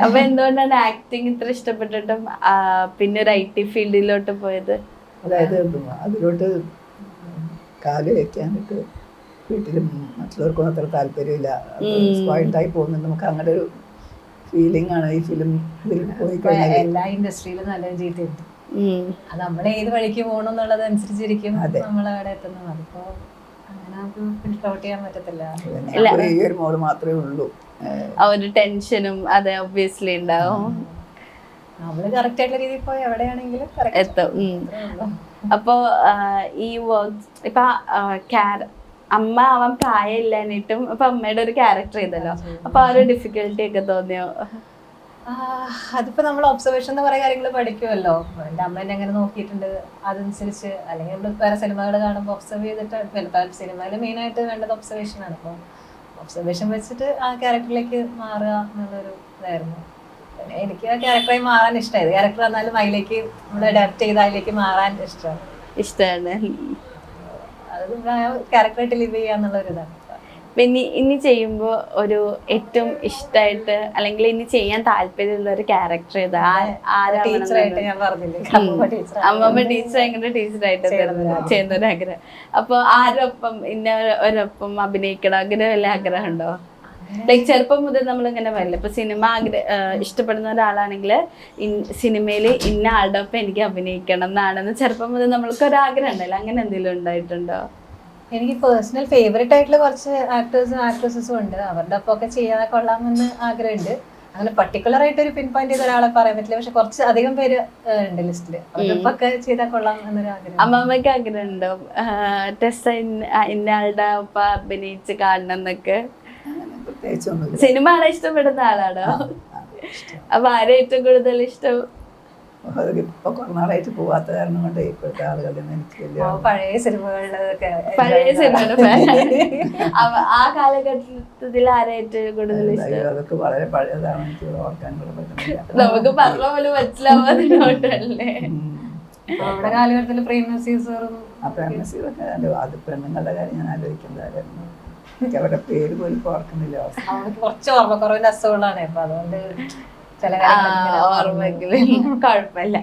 അപ്പൊ എന്തുകൊണ്ടാണ് ആക്ടിങ് ഇത്ര ഇഷ്ടപ്പെട്ടിട്ടും പിന്നെ ഒരു IT ഫീൽഡിലോട്ട് പോയത്? അതായത് അതിലോട്ട് കാല് വെക്കാനായിട്ട് വീട്ടിലും മറ്റുള്ളവർക്കും അത്ര താല്പര്യമില്ല. സ്പോയിൽഡായി പോകുന്നുണ്ട്. നമുക്ക് അങ്ങനെ ഒരു ഫീലിംഗ് ആണ് ഈ ഫിലിം പോയി കഴിഞ്ഞാൽ. എല്ലാ ഇൻഡസ്ട്രിയിലും നല്ലൊരു ജീവിതമുണ്ട്. അത് നമ്മൾ ഏത് വഴിക്ക് പോകണം എന്നുള്ളത് അനുസരിച്ചിരിക്കും നമ്മൾ അവിടെ എത്തുന്നത്. അതിപ്പോ അങ്ങനെ നമുക്ക് ഫിൽട്ടർ ഔട്ട് ചെയ്യാൻ പറ്റത്തില്ല. ഈ ഒരു മോള് മാത്രമേ ഉള്ളൂ. ആ ഒരു ടെൻഷനും അതെ ഒബ്വിയസ്ലി ഉണ്ടാവും. നമ്മള് കറക്റ്റ് ആയിട്ടുള്ള രീതിയിൽ പോയി എവിടെയാണെങ്കിലും എത്തും. അപ്പോ ഈ വർക്ക് ഇപ്പൊ അമ്മ ആവാൻ പ്രായമില്ലാഞ്ഞിട്ടും അപ്പൊ അമ്മയുടെ ഒരു ക്യാരക്ടർ ചെയ്തല്ലോ, അപ്പൊ ആ ഒരു ഡിഫിക്കൽട്ടി ഒക്കെ തോന്നിയോ? അതിപ്പോ നമ്മൾ ഒബ്സർവേഷൻ എന്ന് പറയുന്ന കാര്യങ്ങൾ പഠിക്കുമല്ലോ. എൻ്റെ അമ്മ എന്നെ എങ്ങനെ നോക്കിയിട്ടുണ്ട് അതനുസരിച്ച്, അല്ലെങ്കിൽ നമ്മൾ വേറെ സിനിമകൾ കാണുമ്പോൾ ഒബ്സർവ് ചെയ്തിട്ട്, സിനിമയിൽ മെയിനായിട്ട് വേണ്ടത് ഒബ്സർവേഷൻ ആണ്. അപ്പോൾ ഒബ്സർവേഷൻ വെച്ചിട്ട് ആ ക്യാരക്ടറിലേക്ക് മാറുക എന്നുള്ളൊരു ഇതായിരുന്നു. പിന്നെ എനിക്ക് ആ ക്യാരക്ടറായി മാറാൻ ഇഷ്ടമായത്. ക്യാരക്ടർ വന്നാലും അതിലേക്ക് നമ്മൾ അഡാപ്റ്റ് ചെയ്ത് അതിലേക്ക് മാറാൻ ഇഷ്ടമാണ്. അത് ക്യാരക്ടറായിട്ട് ലിവ് ചെയ്യാന്നുള്ളൊരിതാണ്. പിന്നെ ഇനി ചെയ്യുമ്പോൾ ഒരു ഏറ്റവും ഇഷ്ടമായിട്ട് അല്ലെങ്കിൽ ഇനി ചെയ്യാൻ താല്പര്യമുള്ള ഒരു ക്യാരക്ടർ ഏതാ? ടീച്ചറായിട്ട് ഞാൻ പറഞ്ഞില്ലേ, അമ്മമ്മ ടീച്ചർ എങ്ങനെ ടീച്ചറായിട്ട് ചെയ്യുന്ന ഒരു ആഗ്രഹം. അപ്പൊ ആരൊപ്പം ഒരൊപ്പം അഭിനയിക്കണം അങ്ങനെ വല്ല ആഗ്രഹം ഉണ്ടോ? ലൈക്ക് ചെറുപ്പം മുതൽ നമ്മളിങ്ങനെ വരില്ല, ഇപ്പൊ സിനിമ ഇഷ്ടപ്പെടുന്ന ഒരാളാണെങ്കിൽ സിനിമയിൽ ഇന്ന ആളുടെ ഒപ്പം എനിക്ക് അഭിനയിക്കണം എന്നാണെന്ന് ചെറുപ്പം മുതൽ നമ്മൾക്ക് ഒരാഗ്രഹം ഉണ്ടല്ലോ, അങ്ങനെ എന്തെങ്കിലും ഉണ്ടായിട്ടുണ്ടോ? എനിക്ക് പേഴ്സണൽ ഫേവറേറ്റ് ആയിട്ടുള്ള കുറച്ച് ആക്ടേഴ്സും ആക്ട്രസസും ഉണ്ട്. അവരുടെ ഒപ്പം ഒക്കെ ചെയ്യാൻ കൊള്ളാമെന്ന് ആഗ്രഹമുണ്ട്. അങ്ങനെ പർട്ടിക്കുലർ ആയിട്ട് ഒരു പിൻ പോയിന്റ് ചെയ്ത ഒരാളെ പറയാൻ പറ്റില്ല, പക്ഷെ കുറച്ച് അധികം പേര് ഉണ്ട് ലിസ്റ്റില്. അവരൊപ്പം ഒക്കെ ചെയ്താൽ കൊള്ളാം എന്നൊരു ആഗ്രഹം. അമ്മമ്മയ്ക്ക് ആഗ്രഹം ഉണ്ടോ ടെസ്സ ഇന്നയാളുടെ ഒപ്പം അഭിനയിച്ച് കാണണം എന്നൊക്കെ? സിനിമ ആണോ ഇഷ്ടപ്പെടുന്ന ആളാണോ? അപ്പൊ ആരെ ഏറ്റവും കൂടുതൽ ഇഷ്ടം? ഇപ്പൊ കുറെ നാളായിട്ട് പോവാത്ത കാരണം കൊണ്ട് ഇപ്പോഴത്തെ ആളുകളുടെ എനിക്ക് പഴയ സിനിമകളിലൊക്കെ ആ കാലഘട്ടത്തിൽ ആരെ ഏറ്റവും കൂടുതൽ ഇഷ്ടം? അതൊക്കെ വളരെ പഴയതാണ്, എനിക്ക് ഓർക്കാൻ കൂടെ പറ്റുന്നില്ല. നമുക്ക് പറഞ്ഞ പോലെ മനസ്സിലാവാതിനോട്ടല്ലേ. നമ്മുടെ കാലഘട്ടത്തിൽ പ്രേംനസീറും പ്രേംനസീറൊക്കെ അത് പെണ്ണുങ്ങളുടെ കാര്യം ഞാൻ ആലോചിക്കുന്നതായിരുന്നു. എനിക്ക് അവരുടെ പേര് പോലും ഓർക്കുന്നില്ല. അവർക്ക് കുറച്ച് ഓർമ്മക്കുറവിന്റെ അസുഖങ്ങളാണ്, അപ്പൊ അതുകൊണ്ട് ഓർമ്മയെങ്കിലും കുഴപ്പമില്ല.